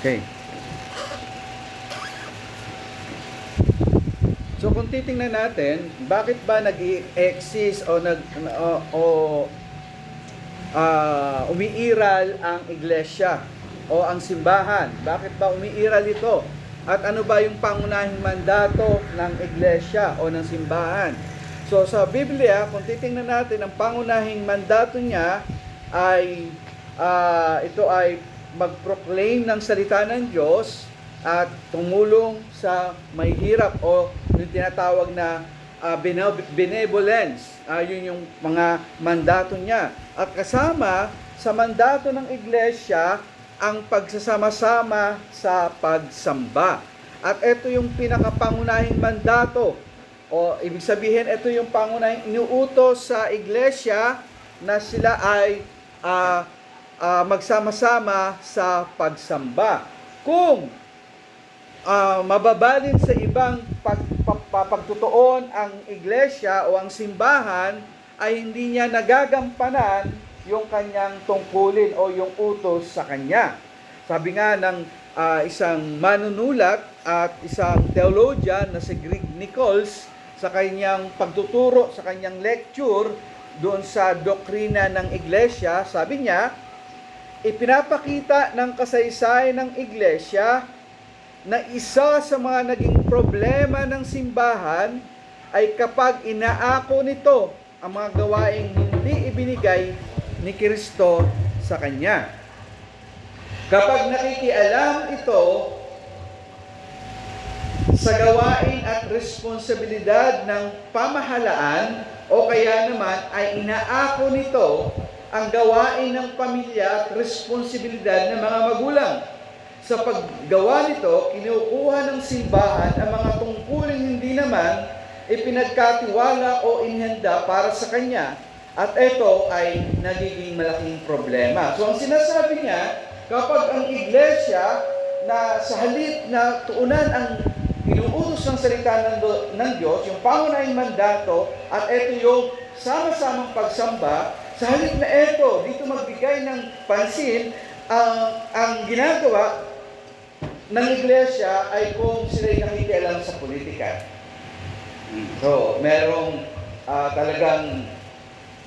Okay. So kung titingnan natin, bakit ba nag-exist o umiiral ang iglesia o ang simbahan? Bakit ba umiiral ito? At ano ba yung pangunahing mandato ng iglesia o ng simbahan? So sa Biblia, kung titingnan natin, ang pangunahing mandato niya ay ito ay mag-proclaim ng salita ng Diyos at tumulong sa may hirap o yung tinatawag na benevolence. Yun yung mga mandato niya. At kasama sa mandato ng iglesia ang pagsasama-sama sa pagsamba. At ito yung pinakapangunahing mandato. O ibig sabihin, ito yung pangunahing inuutos sa iglesia na sila ay magsama-sama sa pagsamba. Kung mababalin sa ibang pagtutuon ang iglesia o ang simbahan, ay hindi niya nagagampanan yung kanyang tungkulin o yung utos sa kanya. Sabi nga ng isang manunulat at isang theologian na si Greg Nichols sa kanyang pagtuturo, sa kanyang lecture doon sa doktrina ng iglesia, sabi niya, ipinapakita ng kasaysayan ng iglesia na isa sa mga naging problema ng simbahan ay kapag inaako nito ang mga gawaing hindi ibinigay ni Kristo sa kanya. Kapag nakikialam ito sa gawain at responsibilidad ng pamahalaan o kaya naman ay inaako nito ang gawain ng pamilya at responsibilidad ng mga magulang. Sa paggawa nito, kinukuha ng simbahan ang mga tungkulin hindi naman ipinagkatiwala o inhanda para sa kanya. At ito ay nagiging malaking problema. So ang sinasabi niya, kapag ang iglesia na sa halip na tuunan ang inuutos ng salita ng Diyos, yung pangunahing mandato, at ito yung sama-samang pagsamba, sa halip na ito, dito magbigay ng pansin, ang ginagawa ng iglesia ay kung sila'y nakikialam sa politika. So, merong talagang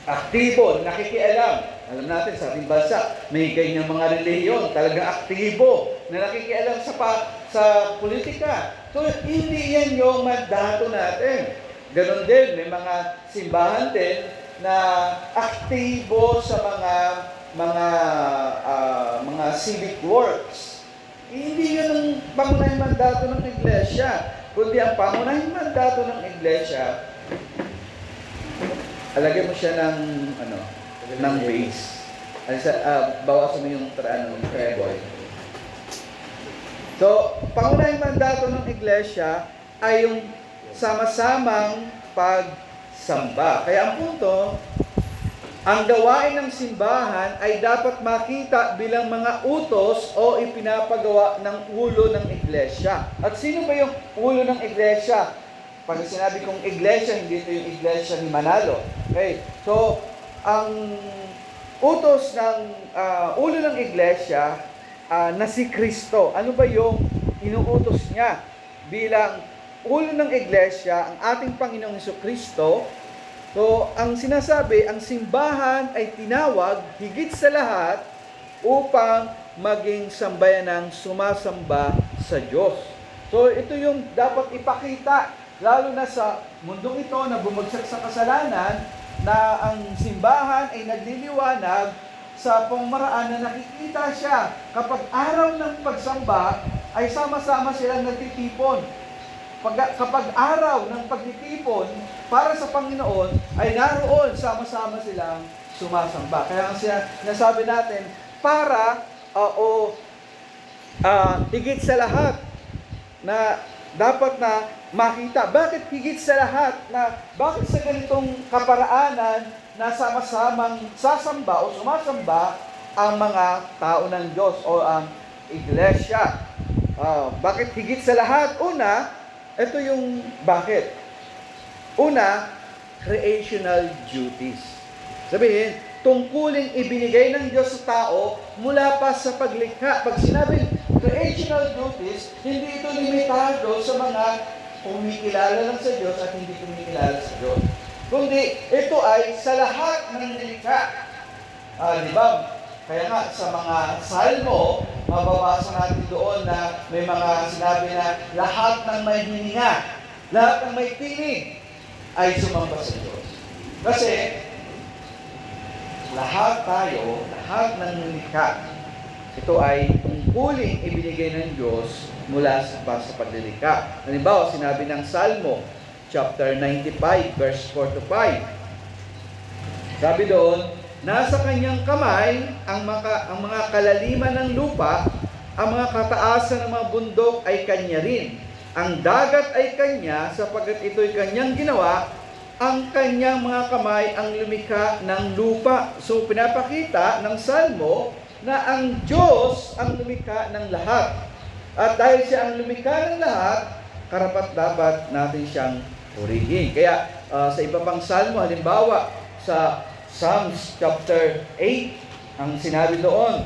aktibo, nakikialam. Alam natin sa ating bansa, may ganyang mga relihiyon, talagang aktibo na nakikialam sa politika. So, hindi yan yung mandato natin. Ganon din, may mga simbahan din na aktibo sa mga civic works. Hindi yun ang pangunahing mandato ng iglesia, kundi ang pangunahing mandato ng iglesia, alagay mo siya ng base. Bawasan mo yung treble. So, pangunahing mandato ng iglesia ay yung sama-samang pagsamba. Kaya ang punto, ang gawain ng simbahan ay dapat makita bilang mga utos o ipinapagawa ng ulo ng iglesia. At sino ba yung ulo ng iglesia? Pag sinabi kong iglesia, hindi ito yung iglesia ni Manalo. Okay? So, ang utos ng ulo ng iglesia na si Kristo. Ano ba yung inuutos niya bilang ulo ng iglesia, ang ating Panginoong Jesucristo? So, ang sinasabi, ang simbahan ay tinawag higit sa lahat upang maging sambayanang sumasamba sa Diyos. So, ito yung dapat ipakita, lalo na sa mundong ito na bumagsak sa kasalanan, na ang simbahan ay nagliliwanag sa pamamaraan na nakikita siya. Kapag araw ng pagsamba, ay sama-sama silang nagtitipon. Kapag araw ng pagtitipon para sa Panginoon, ay naroon sama-sama silang sumasamba. Kaya ang sinasabi natin, para higit sa lahat na dapat na makita. Bakit higit sa lahat bakit sa ganitong kaparaanan na sama-samang sasamba o sumasamba ang mga tao ng Diyos o ang iglesia? Bakit higit sa lahat? Una, ito yung bakit. Una, creational duties. Sabihin, tungkuling ibinigay ng Diyos sa tao mula pa sa paglikha. Pag sinabing creational duties, hindi ito limitado sa mga kumikilala lang sa Diyos at hindi kumikilala sa Diyos. Kundi ito ay sa lahat ng nilikha. Di ba? Kaya nga sa mga salmo, mababasa natin doon na may mga sinabi na lahat ng may hininga, lahat ng may tinig ay sumamba sa Diyos. Kasi lahat tayo, lahat ng nilikha, ito ay tungkuling ibinigay ng Diyos mula sa paglilikha. Halimbawa, sinabi ng Salmo, chapter 95, verse 4 to 5. Sabi doon, nasa kanyang kamay ang mga kalaliman ng lupa, ang mga kataasan ng mga bundok ay kanya rin. Ang dagat ay kanya, sapagkat ito'y kanyang ginawa, ang kanyang mga kamay ang lumikha ng lupa. So, pinapakita ng Salmo na ang Diyos ang lumikha ng lahat. At dahil siya ang lumikha ng lahat, karapat-dapat natin siyang purihin. Kaya sa iba pang salmo, halimbawa sa Psalms chapter 8, ang sinabi doon,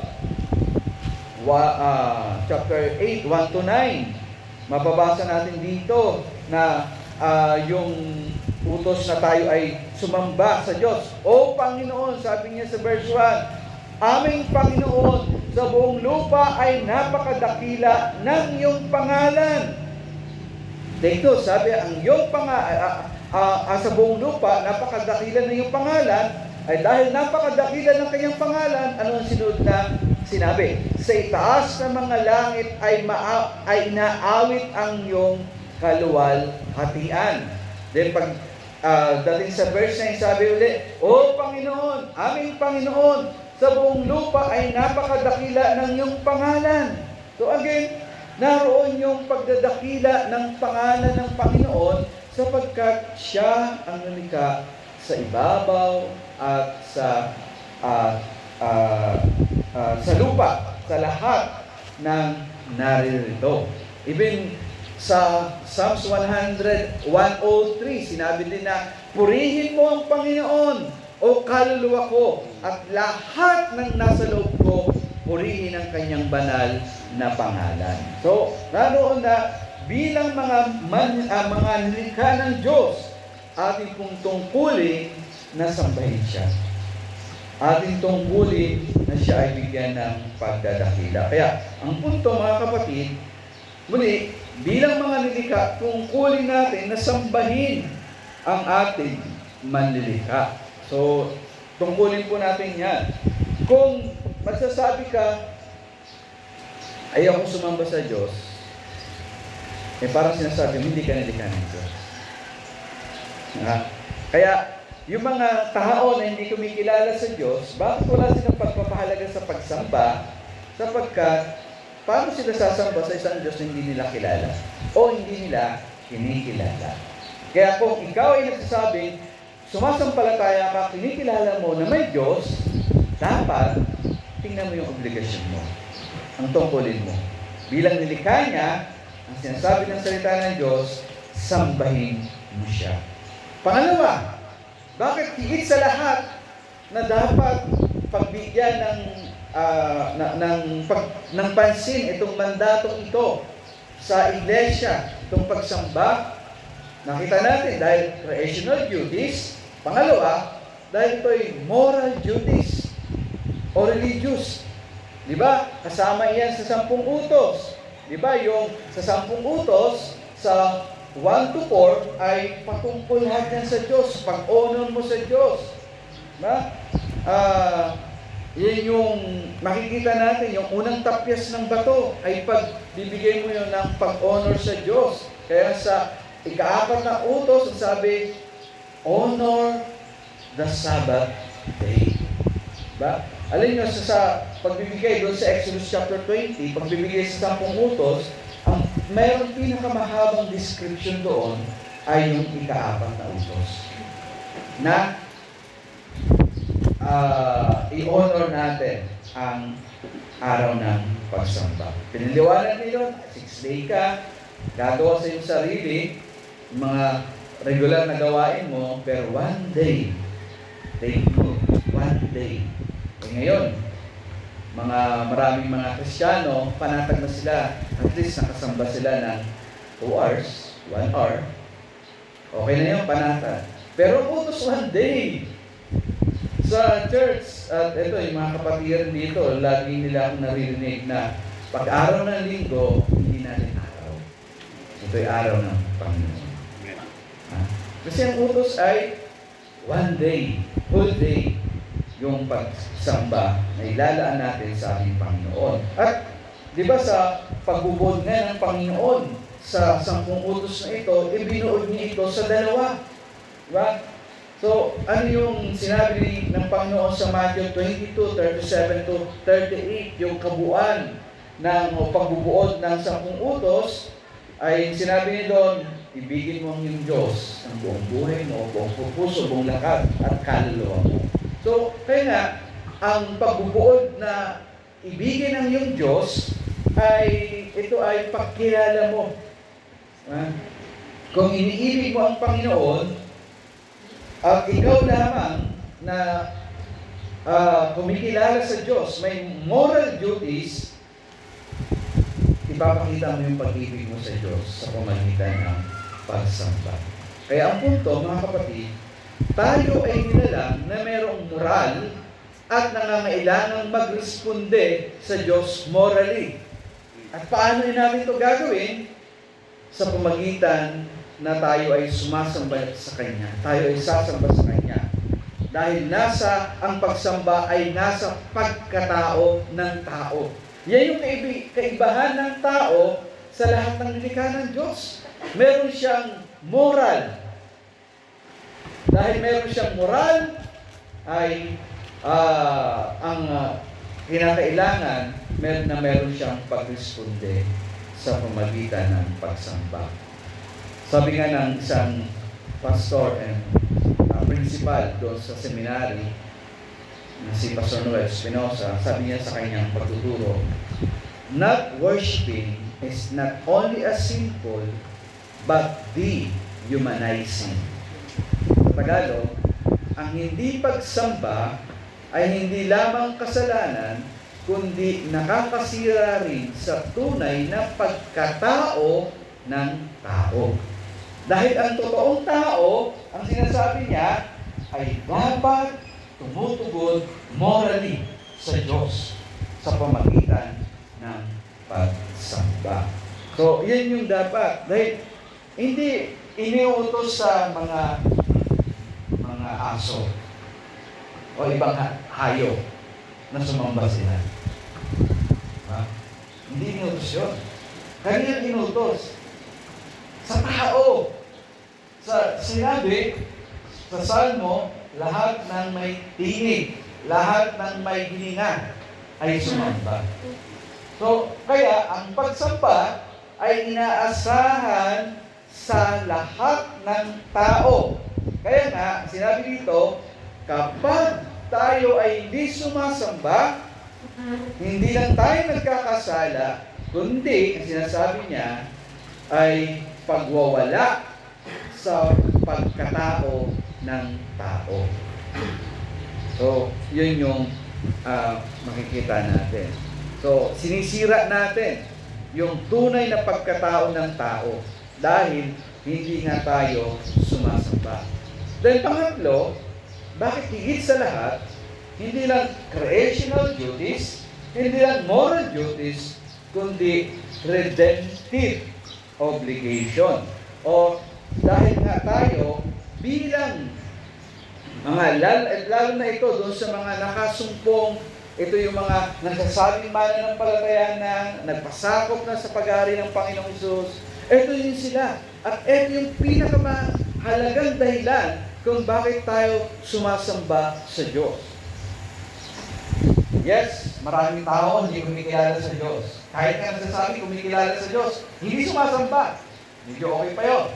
chapter 8, 1 to 9, mababasa natin dito na yung utos na tayo ay sumamba sa Diyos. O Panginoon, sabi niya sa verse 1, aming Panginoon, sa buong lupa ay napakadakila ng iyong pangalan. Dito, sabi, ang iyong sa buong lupa, napakadakila ng iyong pangalan, ay dahil napakadakila ng kanyang pangalan, ano ang sinunod na sinabi? Sa itaas ng mga langit ay inaawit ang iyong kaluwalhatian. Then pag dating sa verse 9, sabi ulit, O Panginoon, aming Panginoon, sa buong lupa ay napakadakila ng iyong pangalan. So again, naroon yung pagdadakila ng pangalan ng Panginoon sapagkat siya ang lumikha sa ibabaw at sa lupa, sa lahat ng naririto. Even sa Psalms 100, 103, sinabi din na, purihin mo ang Panginoon, o kaluluwa ko, at lahat ng nasa loob ko, purihin ang kanyang banal na pangalan. So, naroon na bilang mga nilikha ng Diyos, ating pong tungkulin na sambahin siya. Ating tungkulin na siya ay bigyan ng pagdadakila. Kaya, ang punto mga kapatid, muli, bilang mga nilikha, tungkulin natin na sambahin ang ating manlilikha. So, tungkulin po natin yan. Kung magsasabi ka, ayaw kong sumamba sa Diyos, parang sinasabi mo, hindi ka nilikha ng Diyos. Kaya, yung mga tao na hindi kumikilala sa Diyos, bakit wala silang pagpapahalaga sa pagsamba? Sapagkat, paano sila sasamba sa isang Diyos na hindi nila kilala? O hindi nila kinikilala? Kaya kung ikaw ay nagsasabing, sumasampalataya ka, kinikilala mo na may Diyos, dapat tingnan mo yung obligasyon mo, ang tungkulin mo. Bilang nilikha niya, ang sinasabi ng salita ng Diyos, sambahin mo siya. Pangalawa, bakit higit sa lahat na dapat pagbigyan ng pansin itong mandatong ito sa iglesia, itong pagsamba? Nakita natin dahil creational duties. Pangalawa, dahil ito'y moral duties o religious. Di ba? Kasama yan sa 10 utos. Di ba? Yung sa 10 utos, sa 1 to 4 ay patungkol lahat yan sa Diyos. Pag-honor mo sa Diyos. Diba? Yan yung makikita natin, yung unang tapyas ng bato ay pagbibigay mo yun ng pag-honor sa Diyos. Kaya sa ika-4 na utos, sabi, honor the Sabbath day. Ba? Alin nyo, sa pagbibigay doon sa Exodus chapter 20, pagbibigay sa 10 utos, ang mayroong pinakamahabang description doon ay yung ika-4 na utos. Na i-honor natin ang araw ng pagsamba. Piniliwanag nila, 6 day ka, gagawa sa iyong sarili, mga regular na gawain mo, pero 1 day, take note, 1 day. Ngayon, maraming mga Kristiyano, panatag na sila. At least nakasamba sila ng 2 hours, 1 hour. Okay na yun, panatag. Pero utos one day sa church. At ito, yung mga kapatiran dito, lagi nila akong naririnig na pag-araw ng linggo, hindi natin araw. Ito'y araw ng Panginoon. Kasi ang utos ay one day, whole day, yung pagsamba na ilalaan natin sa ating Panginoon. At di ba sa pagbubod nga ng Panginoon sa 10 utos na ito, ibinuod niya ito sa 2. Diba? So, ano yung sinabi ng Panginoon sa Matthew 22:37 to 38, yung kabuuan ng pagbubuod ng 10 utos, ay sinabi niya doon, ibigin mo ang iyong Diyos ang buong buhay mo, buong puso, buong lakas at kaluluwa mo. So, kaya nga, ang pagbubuod na ibigin ang iyong Diyos, ito ay pagkilala mo. Kung iniibig mo ang Panginoon, at ikaw lamang na kumikilala sa Diyos, may moral duties, ipapakita mo yung pag-ibig mo sa Diyos sa pamagitan ng pagsamba. Kaya ang punto, mga kapatid, tayo ay nilalang na mayroong moral at nangangailangang magresponde sa Diyos morally. At paano natin ito gagawin? Sa pamagitan na tayo ay sumasamba sa Kanya. Tayo ay sasamba sa Kanya. Dahil ang pagsamba ay nasa pagkatao ng tao. Yan yung kaibahan ng tao sa lahat ng nilikha ng Diyos. Meron siyang moral. Dahil meron siyang moral, ay kinakailangan meron siyang pagresponde sa pamagitan ng pagsamba. Sabi nga ng isang pastor and principal doon sa seminary, na si Pastor Noel Espinosa, sabi niya sa kanyang pagtuturo, not worshiping is not only a sinful, but dehumanizing. Sa Tagalog, ang hindi pagsamba ay hindi lamang kasalanan, kundi nakakasira rin sa tunay na pagkatao ng tao. Dahil ang totoong tao, ang sinasabi niya, ay dapat tumutugon morally sa Diyos sa pamagitan ng pagsamba. So, yan yung dapat. Dahil hindi iniutos sa mga aso o ibang hayop na sumamba sila. Hindi iniutos yun. Kanya inutos sa tao. Sinabi sa Salmo, lahat ng may tinig, lahat ng may hininga ay sumamba. So, kaya ang pagsamba ay inaasahan sa lahat ng tao. Kaya nga, sinabi dito, kapag tayo ay hindi sumasamba, hindi lang tayo nagkakasala, kundi, ang sinasabi niya, ay pagwawala sa pagkatao ng tao. So, yun yung makikita natin. So, sinisira natin yung tunay na pagkatao ng tao dahil hindi nga tayo sumasamba. Then pangatlo, bakit higit sa lahat, hindi lang creational duties, hindi lang moral duties, kundi redemptive obligation. O dahil nga tayo bilang lalo na ito doon sa mga nakasumpong, ito yung mga nagsasabing mananampalataya na, nagpasakop na sa pag-aari ng Panginoong Hesus. Ito yun sila. At ito yung pinakamahalagang dahilan kung bakit tayo sumasamba sa Diyos. Yes, maraming tao hindi kumikilala sa Diyos. Kahit nga nagsasabi kumikilala sa Diyos, hindi sumasamba. Medyo okay pa yun.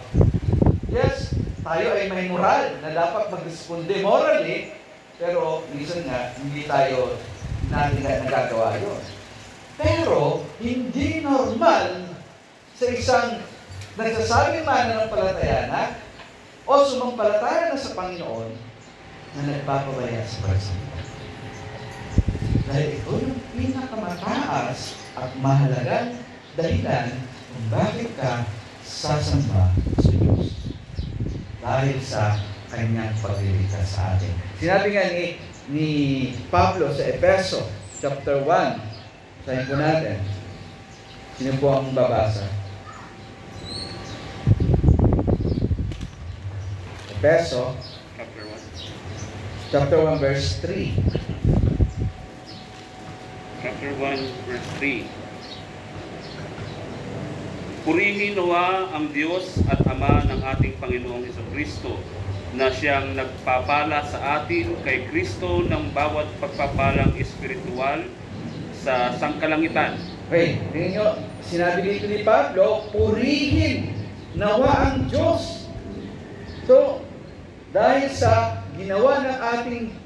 Yes, tayo ay may moral na dapat mag-responde morally, pero minsan nga, hindi tayo nagagawa yun. Pero, hindi normal sa isang nagsasabing mananampalataya na o sumampalataya na sa Panginoon na nagpapabaya sa pagsamba. Dahil ito yung pinakamataas at mahalagang dahilan kung bakit ka sasamba sa Diyos. Dahil sa kanyang pagliligtas sa atin. Sinabi nga ni Pablo sa Efeso, chapter 1. Sahin po natin. Sino po ang babasa? Efeso, chapter 1, verse 3. Chapter 1, verse 3. Purihin nawa ang Diyos at Ama ng ating Panginoong Jesucristo, na siyang nagpapala sa atin kay Kristo ng bawat pagpapalang espiritual sa sangkalangitan. Okay, tingnan nyo, sinabi dito ni Pablo, purihin nawa ang Diyos. So, dahil sa ginawa ng ating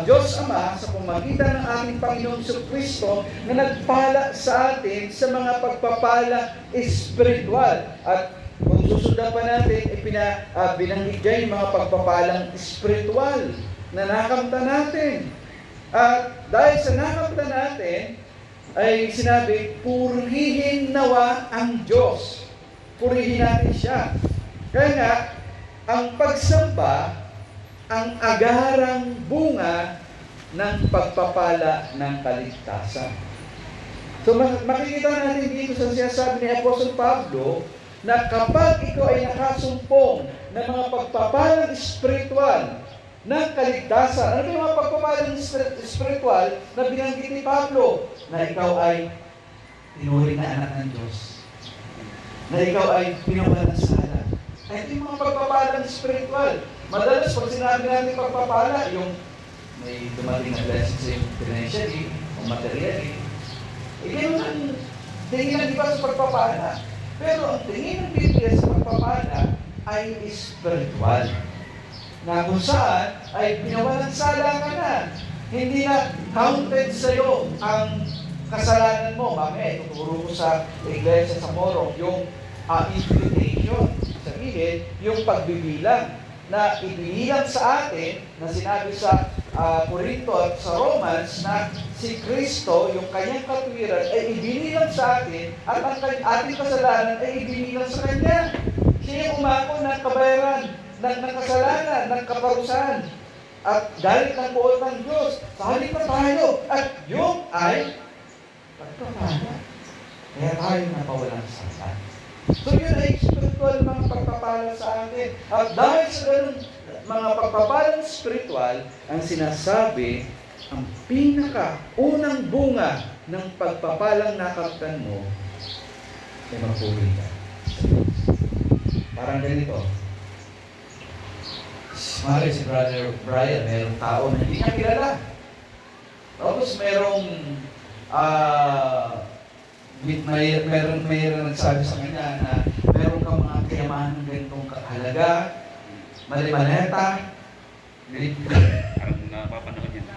Diyos Ama sa pamagitan ng ating Panginoong Jesucristo na nagpala sa atin sa mga pagpapala espiritual. At kung susundan pa natin, binanggit dyan yung mga pagpapalang espiritual na nakamta natin. At dahil sa nakamta natin, ay sinabi, purihin nawa ang Diyos. Purihin natin siya. Kaya nga, ang pagsamba, ang agarang bunga ng pagpapala ng kaligtasan. So makikita natin dito sa sinasabi ni Apostol Pablo na kapag ikaw ay nakasumpong ng mga pagpapalang espiritual ng kaligtasan, ano yung mga pagpapalang espiritual na binanggit ni Pablo? Na ikaw ay tinuring na anak ng Diyos. Na ikaw ay pinawalan sala. Ito yung mga pagpapalang spiritual. Madalas, pag sinabi natin pagpapala, yung may dumating na blessing sa yung financially o materially, gano'n ang tingin ng iba sa pagpapala. Pero ang tingin ng Biblia sa pagpapala ay spiritual. Na kung saan ay pinawalan sala ka na. Hindi na counted sa'yo ang kasalanan mo. Mamaya, ituturo ko sa iglesia sa Morong, yung imputation. Sabihin, yung pagbibilang na ibilang sa atin, na sinabi sa Corinto at sa Romans, na si Kristo, yung kanyang katwiran, ay ibinilang sa atin, at ang ating kasalanan ay ibinilang sa Kanya. Siya yung umako ng kabayaran, ng kasalanan, ng kaparusahan, at galit ng buod ng Diyos. Sa halip na tayo, at yung ay pagpapala. Kaya tayo napawalan sa sala. So yun ay spiritual mga pagpapala sa atin. At dahil sa ganun mga pagpapalang spiritual, ang sinasabi, ang pinaka-unang bunga ng pagpapalang nakamtan mo ay mapuri ka. Parang ganito. Mari si Brother Brian, mayroong tao na hindi niya kilala. Tapos mayroong mayroon nagsabi sa kanya na meron kang mga kayamanan ng ganitong kahalaga, mali-maleta. Parang napapanahon yan.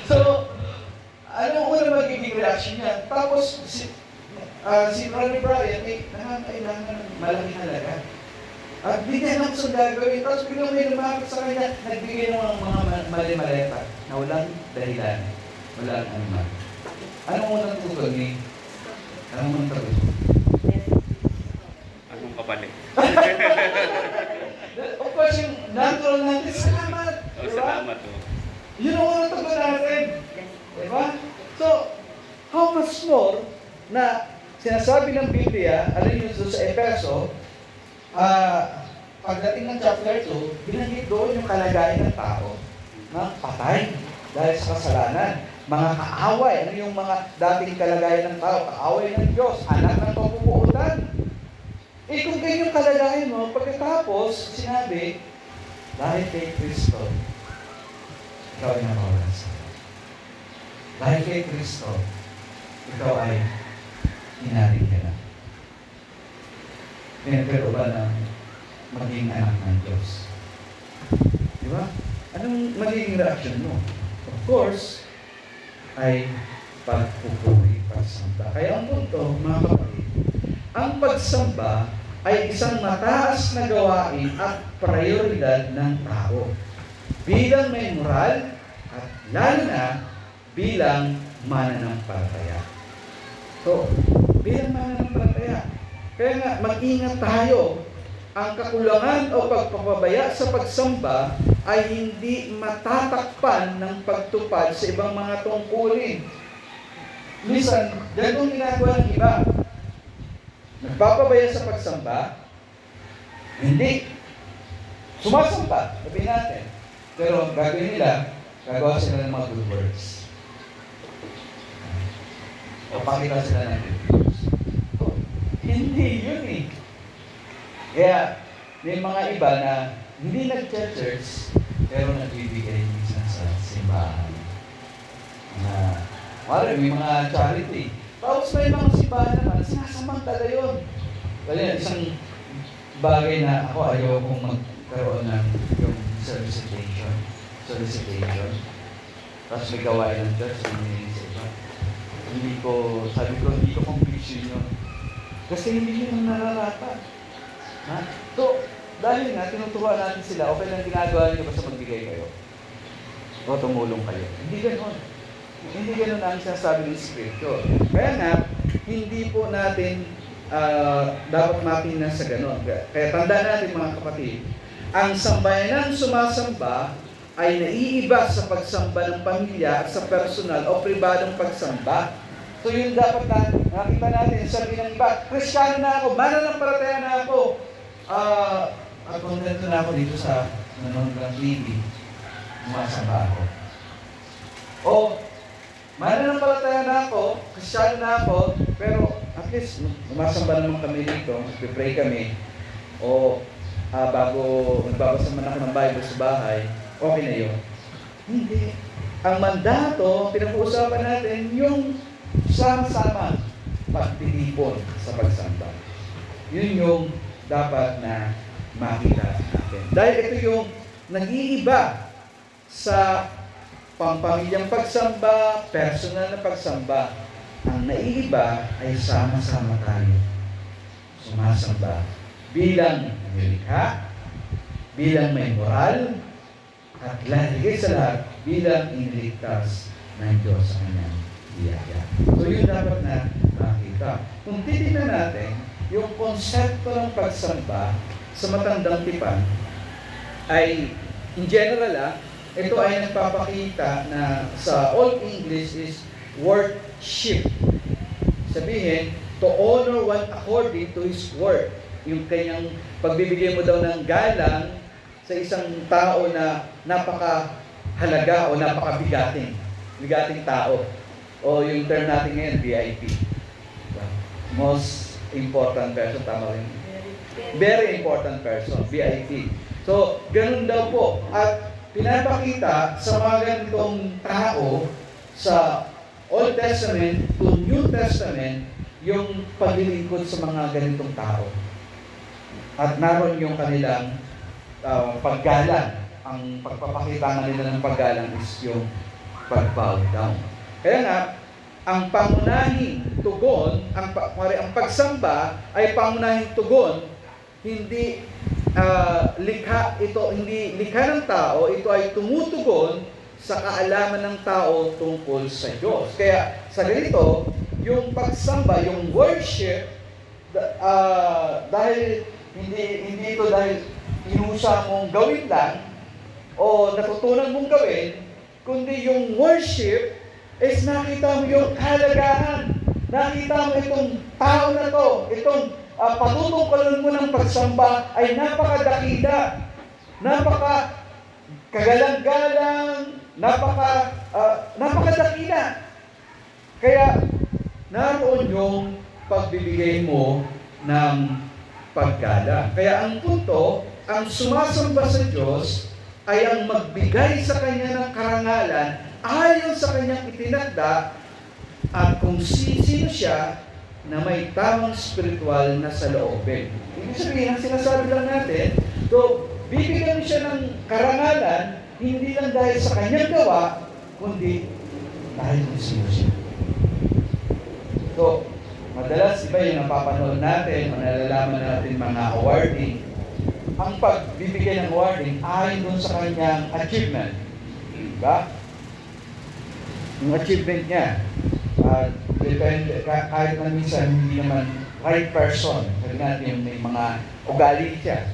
So, anong una magiging reaction niya? Tapos, si Brother Brian ay nangangailangan ng malaking halaga. At bigyan ng gagawin. Tapos biglang may lumapit sa kanya, nagbigay ng mga mali-maleta na walang dahilan, walang anuman. Anong unang tugon ni? Anong unang tugon? Anong kapalit? Of course, yung natural natin, salamat. Oh, Diba? salamat. Oh. Yun ang unang tugon natin. Diba? So, how much more na sinasabi ng Biblia, alam niyo sa Efeso, pagdating ng chapter 2, binanggit doon yung kalagayan ng tao na patay dahil sa kasalanan. Mga kaaway, ano yung mga dating kalagayan ng tao? Kaaway ng Diyos, anak ng pagpupuutan. Kung ganyan kalagayan mo, pagkatapos, sinabi, dahil kay Kristo, ikaw ay napawalan sa Diyos. Dahil kay Kristo, ikaw ay inaring ka na. Pero ba na maging anak ng Diyos? Di ba? Anong magiging reaction mo? Of course, ay pagpupuri, pagsamba. Kaya ang punto, mga kapatid, ang pagsamba ay isang mataas na gawain at prioridad ng tao. Bilang may moral at lalo na bilang mananampalataya. So, bilang mananampalataya. Kaya nga, mag-ingat tayo. Ang kakulangan o pagpapabaya sa pagsamba ay hindi matatakpan ng pagtupad sa ibang mga tungkulin. Minsan, ganun ginagawa ng iba. Nagpapabaya sa pagsamba, hindi. Sumasamba, sabihin natin. Pero ang gagawin nila, gagawa sila ng mga good works. O pakita sila ng good works. Oh, hindi yun eh. Kaya, may mga iba na hindi nag-church, pero nagbibigay minsan sa simbahan. May mga charity. Tapos may mga simbahan naman, sinasamantala yun. Kaya isang bagay na ako ayaw kong magkaroon ng yung solicitation. Tapos may gawain ng church, hindi sa iba. Sabi ko, hindi ko conviction yun. Kasi hindi yun ang nararapat. So, dahil nga, tinuturuan natin sila, okay lang ginagawa niyo basta magbigay kayo. O tumulong kayo. Hindi ganoon. Hindi ganoon ang sinasabi ng Scripture. Kaya nga, hindi po natin dapat matingnan sa ganoon. Kaya tandaan natin mga kapatid, ang sambayanang sumasamba ay naiiba sa pagsamba ng pamilya at sa personal o pribadong pagsamba. So yun dapat nakita natin, sabi ng iba, Kristiyano na ako, mananampalataya na ako. At kontento na ako dito sa nanonood ng TV, sumasamba ako. O, mananampalataya na ako, Kristiyano na ako, pero at least sumasamba naman kami dito, magpipray kami. O, bago nagbabasa man ako ng Bible sa bahay, okay na yun. Hindi. Ang mandato, pinag-uusapan natin, yung sama-sama pagtitipon sa pagsamba. Yun yung dapat na makita natin. Dahil ito yung nag-iiba sa pampamilyang pagsamba, personal na pagsamba. Ang naiiba ay sama-sama tayo sumasamba bilang nilikha, bilang may moral, at higit sa lahat, bilang iniligtas ng Diyos sa kanyang biyaya. So yun dapat na makita. Kung titignan natin, yung konsepto ng pagsamba sa matandang tipan ay, in general, ito ay nagpapakita na sa Old English is worship. Sabihin, to honor one according to his work. Yung kanyang pagbibigay mo daw ng galang sa isang tao na napakahalaga o napakabigating tao. O yung term natin ngayon, VIP. Most important person, tama rin. Very important person, VIP. So, ganun daw po. At pinapakita sa mga ganitong tao sa Old Testament to New Testament yung paglilingkod sa mga ganitong tao. At naroon yung kanilang paggalang. Ang pagpapakita nila ng paggalang is yung pag-bow down. Kaya nga, ang pangunahing tugon, ang pagsamba ay pangunahing tugon, hindi likha ng tao, ito ay tumutugon sa kaalaman ng tao tungkol sa Diyos. Kaya sa ganito, yung pagsamba, yung worship, dahil hindi ito dahil inusa mong gawin lang o natutunan mong gawin, kundi yung worship is nakita mo yung kahalagahan. Nakita mo itong tao na to, itong patutungkulan mo ng pagsamba ay napakadakila, napakagalang-galang, napakadakila. Kaya naroon yung pagbibigay mo ng paggalang. Kaya ang punto, ang sumasamba sa Diyos ay ang magbigay sa Kanya ng karangalan ayon sa Kanyang itinakda at kung sino siya na may tamang spiritual na saloobin. Ibig sabihin, ang sinasabi lang natin, so, bibigyan siya ng karangalan, hindi lang dahil sa kanyang gawa, kundi dahil kung sino siya. So, madalas iba yung napapanood natin, manalalaman natin mga awarding. Ang pagbibigay ng awarding ayon dun sa kanyang achievement. Diba? yung achievement niya. Depende, kahit na minsan hindi naman right person, sabi natin yung may mga ugali siya.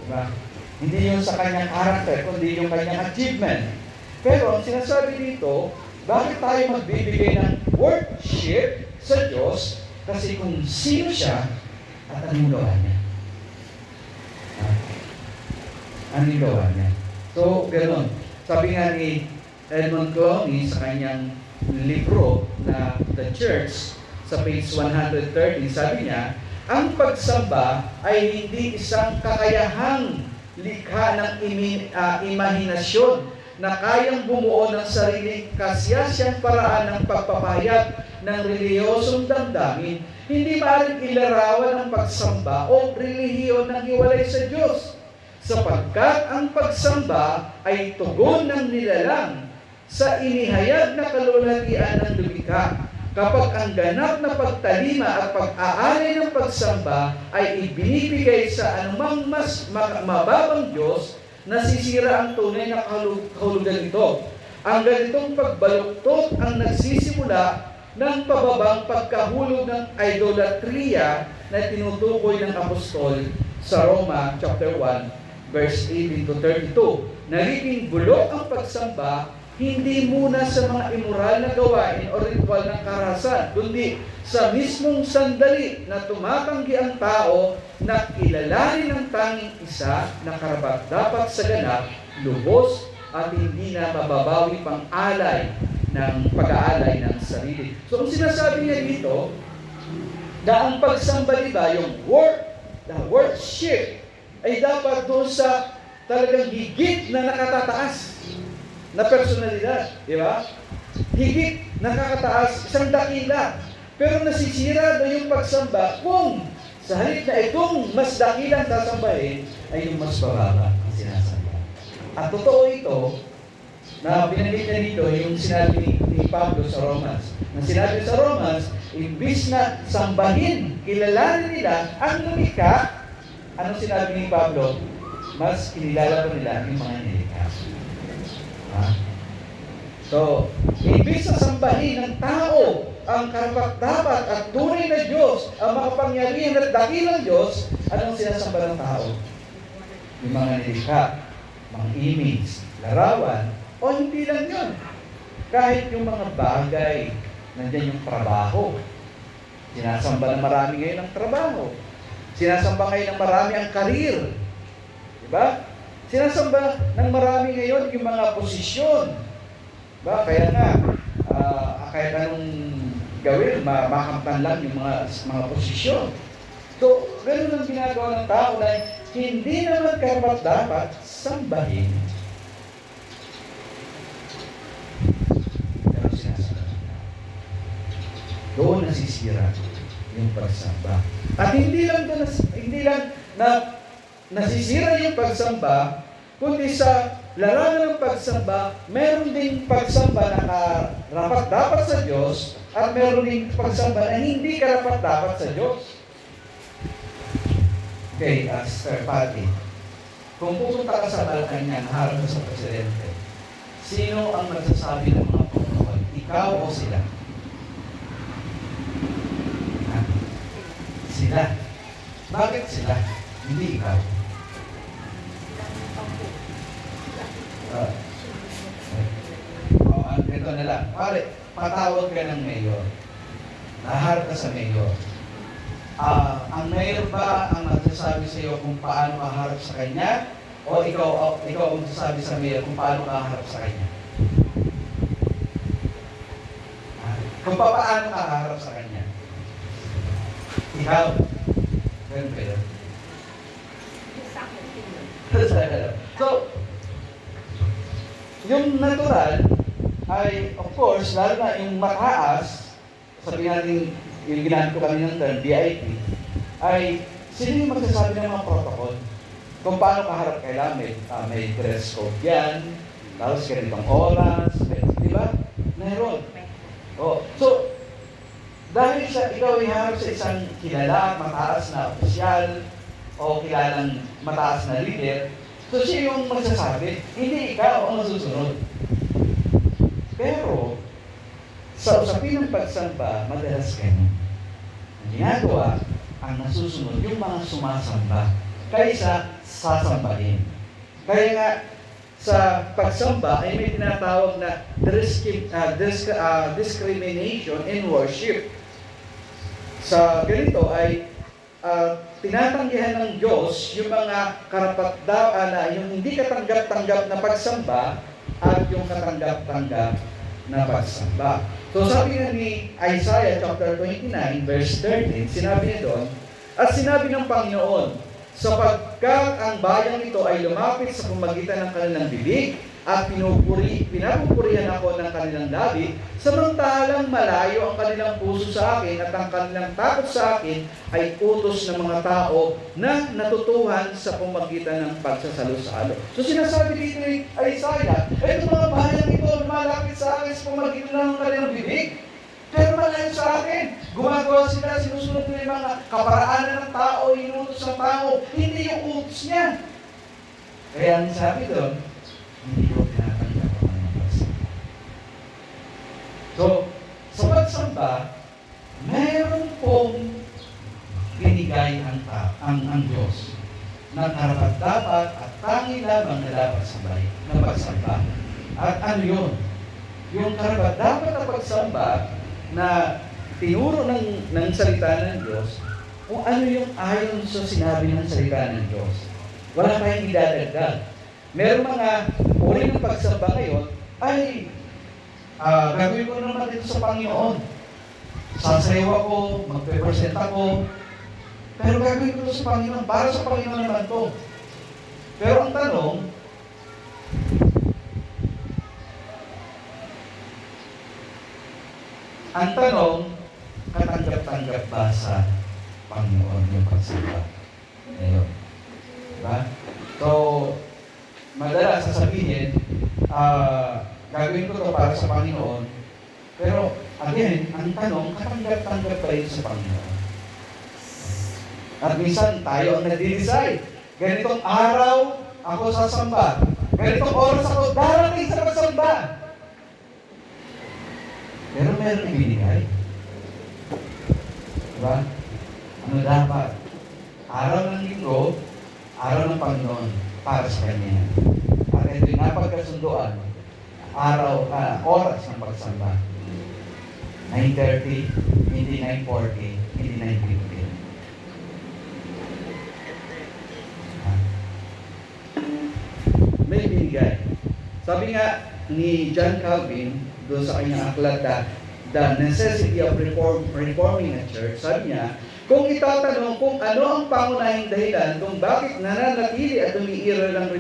Diba? Hindi yun sa kanyang character, kundi yung kanyang achievement. Pero ang sinasabi dito, bakit tayo magbibigay ng worship sa Diyos? Kasi kung sino siya at anong gawa niya. Anong gawa niya. So, gano'n. Sabi nga ni Edmund Clowney sa kanyang libro na The Church, sa page 113, sabi niya, ang pagsamba ay hindi isang kakayahang likha ng imahinasyon na kayang bumuo ng sariling kasyasyang paraan ng pagpapahayag ng relihiyosong damdamin, hindi maaaring ilarawan ng pagsamba o relihiyon ng hiwalay sa Diyos. Sapagkat ang pagsamba ay tugon ng nilalang sa inihayag na kalulatian ng lumikha. Kapag ang ganap na pagtalima at pag-aalay ng pagsamba ay ibinibigay sa anumang mas mababang Diyos, nasisira ang tunay na kahulugan nito. Ang ganitong pagbaluktot ang nagsisimula ng pababang pagkahulog ng idolatriya na tinutukoy ng apostol sa Roma chapter 1 verse 18 to 32. Nagiging bulok ang pagsamba hindi muna sa mga immoral na gawain o ritual ng karahasan, kundi sa mismong sandali na tumatanggi ang tao na kilalanin ng tanging isa na karapat-dapat sa ganap, lubos at hindi na mababawi pang alay ng pag-aalay ng sarili. So, ang sinasabi niya dito, na ang pagsamba, diba, yung worship, ay dapat doon sa talagang higit na nakatataas na personalidad, di ba? Higit nakakataas, isang dakila. Pero nasisira doon yung pagsamba kung sa halip na itong mas dakilang sasambahin ay yung mas bababa ang sinasamba. At totoo ito, na binanggit niya dito yung sinabi ni Pablo sa Romans. Na sinabi sa Romans, imbis na sambahin, kilalanin nila ang lumikha, ano sinabi ni Pablo? Mas kinilala pa nila yung mga nilikha. So, imbis na sambahin ng tao ang karapat-dapat at tunay na Diyos, ang makapangyarihan at dakilang Diyos, anong sinasamba ng tao? Yung mga nilikha, mga image, larawan, o hindi lang yun. Kahit yung mga bagay, nandiyan yung trabaho. Sinasamba ng marami ngayon ang trabaho. Sinasamba ngayon ng marami ang karir. Diba? Sinasamba ng marami ngayon yung mga posisyon. Diba? Kaya nga, kahit anong gawin, makamtan lang yung mga posisyon. So, ganun ang ginagawa ng tao na hindi naman karapat-dapat sambahin. Pero sinasamba. Doon nasisira yung pagsamba. At hindi lang na nasisira yung pagsamba, kundi sa larangan ng pagsamba, meron ding pagsamba na karapat-dapat sa Diyos at meron ding pagsamba na hindi karapat-dapat sa Diyos. Okay, Sir Patty, kung pupunta ka sa Malacanang, harap ka sa Presidente, sino ang nagsasabi ng mga protocol? Ikaw o sila? Sila. Bakit sila? Hindi ikaw. Ito na lang. Pare, patawag ka ng mayor. Naharap ka sa mayor. Ang mayor ba ang magsasabi sa iyo kung paano ka harap sa kanya? O ikaw ang magsasabi sa mayor kung paano ka harap sa kanya? Kung paano ka harap sa kanya? Ikaw. Ganun ba yun? So, yung natural ay, of course, lalo na yung mataas, sabihin natin, yung ginamit ko kami ng term, VIP, ay sino yung magsasabi ng mga protocol? Kung paano kaharap kailangan, may dress code yan, tapos ganitong oras, di ba? Meron. So, dahil ikaw ay harap sa isang kilala, mataas na opisyal, o kilalang mataas na leader, so siya yung magsasabi, hindi ikaw ang masusunod. Pero, sa usapin ng pagsamba, madalas ganyan. Ang ginagawa, ang nasusunod, yung mga sumasamba, kaysa sasambahin. Kaya nga, sa pagsamba ay may tinatawag na discrimination in worship. Sa ganito ay tinatanggihan ng Diyos yung mga karapat-dapat na yung hindi katanggap-tanggap na pagsamba at yung katanggap-tanggap na pagsamba. So sabi nga ni Isaiah chapter 29 verse 13, sinabi niya doon, at sinabi ng Panginoon, sapagkat ang bayang ito ay lumapit sa pamagitan ng kanilang bibig at pinupurihan ako ng kanilang labi, samantalang malayo ang kanilang puso sa akin at ang kanilang takot sa akin ay utos ng mga tao na natutuhan sa pamagitan ng pagsasalo-salo. So sinasabi dito ni Isaiah, ito mga bayang ito lumalapit sa akin sa pamagitan ng kanilang bibig, pero malayo sa akin. Gumagawa sila, sinusunod nila yung mga kaparaanan ng tao, inutos ng tao, hindi yung utos niya. Kaya ang sabi doon, hindi ko tinatanggap ang mga pagsamba. So, sa pagsamba, meron pong binigay ang Diyos na karapat-dapat at tangi lamang na dapat sabay na pagsamba. At ano yun? Yung karapat-dapat na pagsamba na tinuro ng salita ng Diyos, kung ano yung ayon sa sinabi ng salita ng Diyos. Wala tayong idadagdag. Meron mga uri ng pagsamba ngayon ay gagawin ko naman dito sa Panginoon. Sasayaw ako, magpe-present ako, pero gagawin ko sa Panginoon, para sa Panginoon naman to. Pero ang tanong, katanggap-tanggap ba sa Panginoon yung pagsamba? Ngayon. Diba? So, madalas sasabihin, gagawin ko to para sa Panginoon, pero again, ang tanong, katanggap-tanggap ba yun sa Panginoon? At minsan, tayo ang nag-decide. Ganitong araw, ako sasamba. Ganitong oras ako darating sa pagsamba. Pero meron ibinigay. Diba? Ano dapat? Araw ng linggo, araw ng Panginoon para sa Kanya. At ito yung napagkasunduan, oras ng pagsamba. 9:30, hindi 9:40, hindi 9:50. May binigay. Sabi nga ni John Calvin, doon sa kanyang aklat na The Necessity of Reforming a Church, sabi niya, kung itatanong kung ano ang pangunahing dahilan kung bakit nananatili at umiiral ng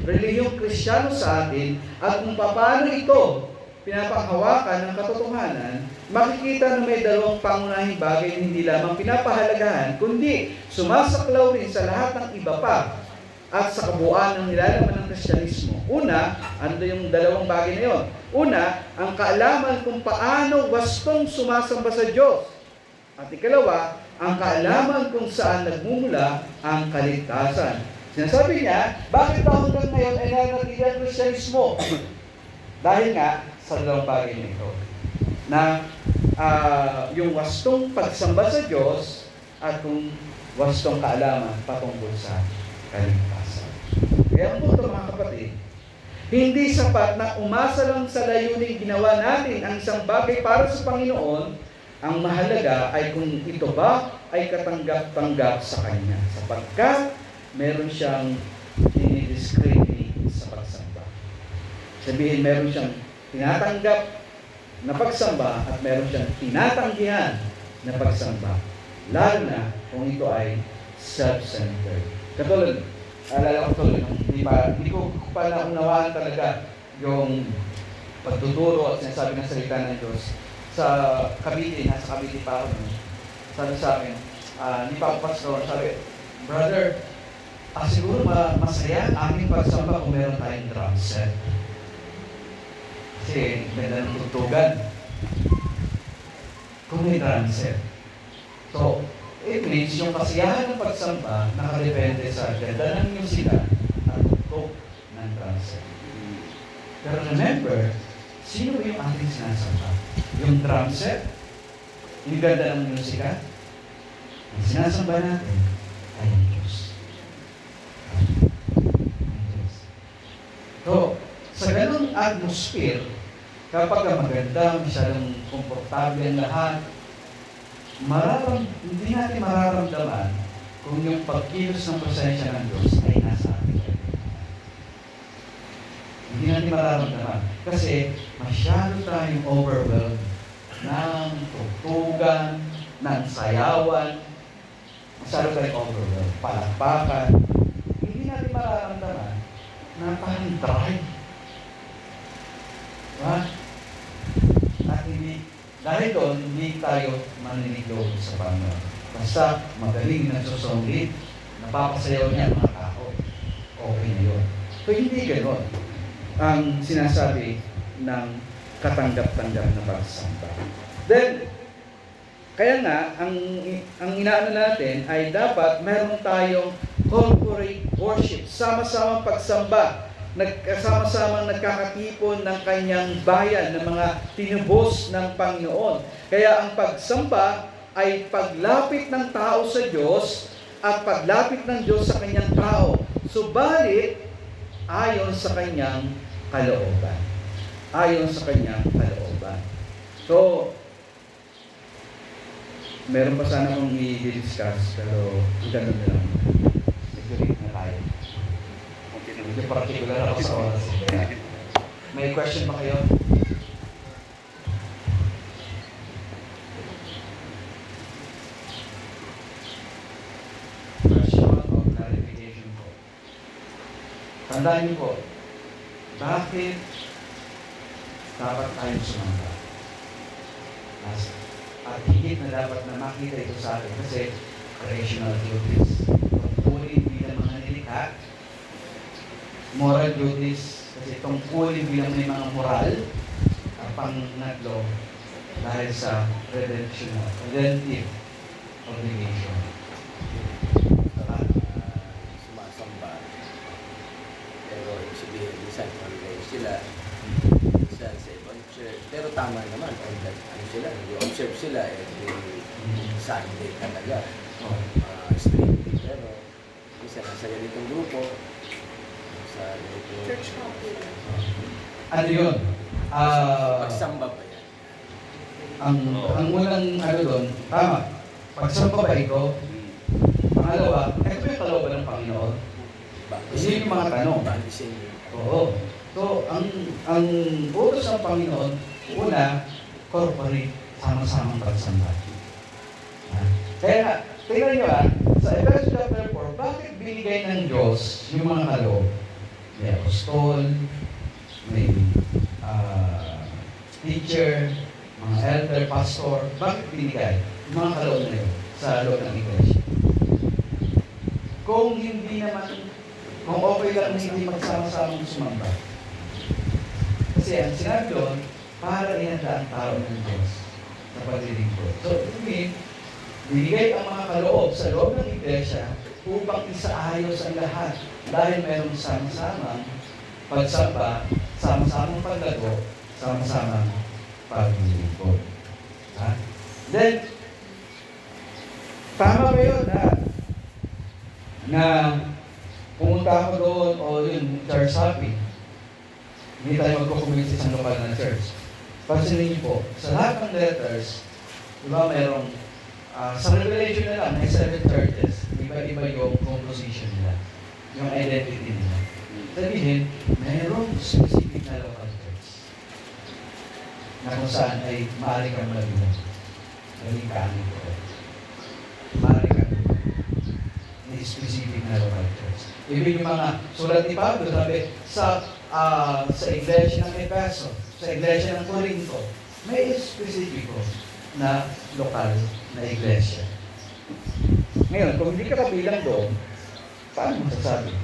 relihiyong Kristiyano sa atin at kung paano ito pinapanghawakan ng katotohanan, makikita na may dalawang pangunahing bagay na hindi lamang pinapahalagahan, kundi sumasaklaw rin sa lahat ng iba pa at sa kabuuan ng nilalaman ng Kristyanismo. Una, ano yung dalawang bagay na yun? Una, ang kaalaman kung paano wastong sumasamba sa Diyos. At ikalawa, ang kaalaman kung saan nagmumula ang kaligtasan. Sinasabi niya, bakit ba hanggang ngayon ay nanatili ang Kristyanismo? Dahil nga sa dalawang bagay na ito. Na yung wastong pagsamba sa Diyos at kung wastong kaalaman patungkol sa kaligtasan. Kaya ang punto mga kapatid, hindi sapat na umasa lang sa layuning ginawa natin ang isang bagay para sa Panginoon. Ang mahalaga ay kung ito ba ay katanggap-tanggap sa Kanya. Sapagkat meron siyang dinidiscriminate sa pagsamba. Sabihin, meron siyang tinatanggap na pagsamba at meron siyang tinatanggihan na pagsamba. Lalo na kung ito ay self-centered. Katulad, alala ko tuloy, hindi ko pa naunawaan talaga yung pagtuturo at sinasabi ng salita ng Diyos. Sa Cavite, nasa Cavite pa ako nun, sabi sa akin, ni Papa Pastor, sabi, brother, siguro masaya ang aming pagsamba kung meron tayong drum set. Kasi ganda ng tutugan. Kung may drum set. So, it means yung kasiyahan ng pagsamba nakadepende sa ganda ng musika at tugtog ng drum set. Pero remember, Sino ba yung ating sinasamba? Yung drum set? Yung ganda ng musika? Ang sinasamba natin ay ang Diyos. Ang Diyos. So, sa ganung atmosphere, kapag maganda, masyadong komportable ang lahat, hindi natin mararamdaman kung yung pagkilos ng presensya ng Diyos ay nasa atin. Hindi natin mararamdaman. Kasi masyado tayong overwhelmed ng tugtugan, ng sayawan. Masyado tayong overwhelmed. Palakpakan. Hindi natin mararamdaman na parang dry. Diba? At dahil doon, hindi tayo maninig doon sa Panginoon. Basta magaling nagsusunglit, napapasayaw niya mga tao. Okay na yun. So hindi gano'n ang sinasabi ng katanggap-tanggap na pagsamba. Then, kaya nga, ang inaano natin ay dapat meron tayong corporate worship, sama-samang pagsamba, sama-samang nagkakatipon ng kanyang bayan, ng mga tinubos ng Panginoon. Kaya ang pagsamba ay paglapit ng tao sa Diyos at paglapit ng Diyos sa kanyang tao. Subalit, ayon sa kanyang kalooban. Ayon sa kanyang kalooban. So, meron pa sana akong i-discuss, pero ganun na lang. Nag-read na tayo. Medyo particular ako sa oras. May question ba kayo? Question o clarification po. Tandaan niyo po, bakit dapat tayo sumamba? At higit na dapat na makita ito sa atin kasi creational duties. Tungkulin bilang mga nilikha, moral duties, kasi tungkulin bilang may mga moral at pangnaglo dahil sa redemptive obligation. Sumasamba. Pero sabihin, minsan online sila, minsan sa ibang church. Pero tama naman, online ano sila, nag-observe sila every Sunday talaga. Streaming. Pero minsan nasa ganitong grupo, sa ganitong Church copy. Ano yun? pagsamba ba yan? Ang unang ano doon, tama. Pagsamba ba ito? Pangalawa, ito yung kalooban ng Panginoon. Hindi yung mga tanong. Balisin. Oo. So, ang utos ng Panginoon, una, corporate, sama-samang pagsamba. Kaya, tingnan nyo sa Ephesians chapter 4, bakit binigay ng Diyos yung mga kaloob? May apostol, may teacher, mga elder, pastor, bakit binigay yung mga kaloob na yun sa loob ng iglesia? Kung hindi naman, kung okay lang na hindi magsama-samang sumamba. Kasi ang sinabi doon, para ihanda ang tao ng Diyos sa paglilingkod. So, binigay ang mga kaloob sa loob ng iglesia upang isaayos ang lahat dahil mayroong sama-samang pagsamba, sama-samang paglago, sama-samang paglilingkod. Then, tama ba yun na pumunta ako doon o yun, church hopping. Hindi tayo magkukumit sa isang lokal na church. Pansinin niyo po, sa lahat ng letters, di ba mayroong, sa Revelation na lang, may 7 churches, iba-iba yung composition nila, yung identity nila. Sabihin, mayroong specific na local church na kung saan ay maaari kang malabihan. Maging kanin ko. Maaari kang may specific na local church. Ibig yung mga sulat ni Pablo, sabi, sa iglesia ng Efeso, sa iglesia ng Corinto, may espesipiko na lokal na iglesia. Ngayon, kung hindi ka kabilang doon, paano masasabi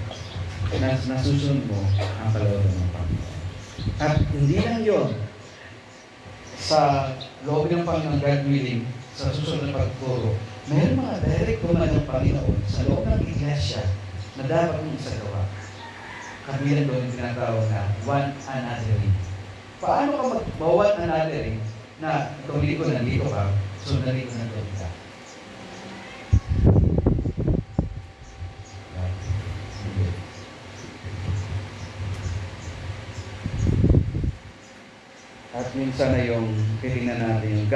na nasusunod mo ang kalooban ng Panginoon? At hindi lang yun, sa loob ng Panginoon, God willing, sa susunod na pagturo, mayroon mga direct command ng Panginoon sa loob ng iglesia na dapat mong isagawa. Kabilang doon yung tinatawag na one another. Paano ka mag-bawat another na itong linggo nandito ka, so nandito nandito ka? At minsan na yung titingnan natin yung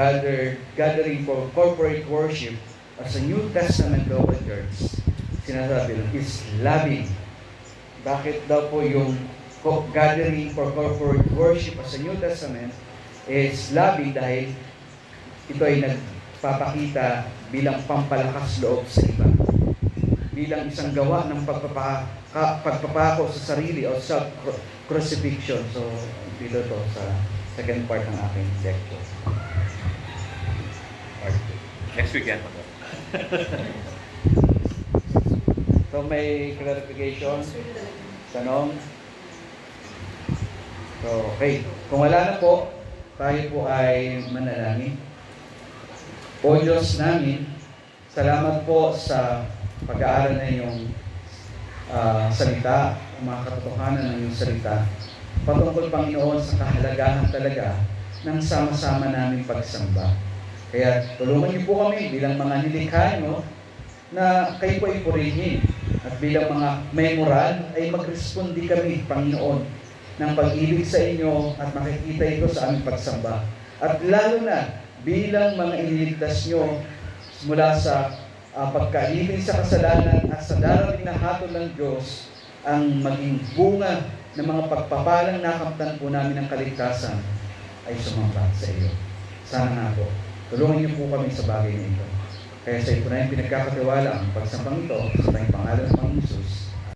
gathering for corporate worship as a New Testament Global Church. Sinasabi lang, is loving. Bakit daw po yung gathering for corporate worship as a New Testament is loving? Dahil ito ay nagpapakita bilang pampalakas loob sa iba. Bilang isang gawa ng pagpapako sa sarili o self-crucifixion. So, dito to sa second part ng aking lecture. Part 2. Next week yan. So may clarification? Tanong? So, okay. Kung wala na po, tayo po ay manalangin. O Diyos namin, salamat po sa pag-aaral na iyong salita, ang mga katotohanan ng iyong salita. Patungkol, Panginoon, sa kahalagahan talaga ng sama-sama namin pagsamba. Kaya tulungan niyo po kami bilang mga nilikha niyo na kayo po ay purihin. At bilang mga may moral ay mag-respondi kami, Panginoon, ng pag-ibig sa inyo at makikita ito sa aming pagsamba. At lalo na bilang mga iniligtas niyo mula sa pagkaibig sa kasalanan at sa darating na hatol ng Diyos ang maging bunga ng mga pagpapalang nakamtan po namin ng kaligtasan ay sumamba sa iyo. Sana nga po, tulungan niyo po kami sa bagay na ito. Kaya sa ito na yung pinagkakatiwala ang pagsambang ito sa tayong pangalan ng Panginoon Jesus.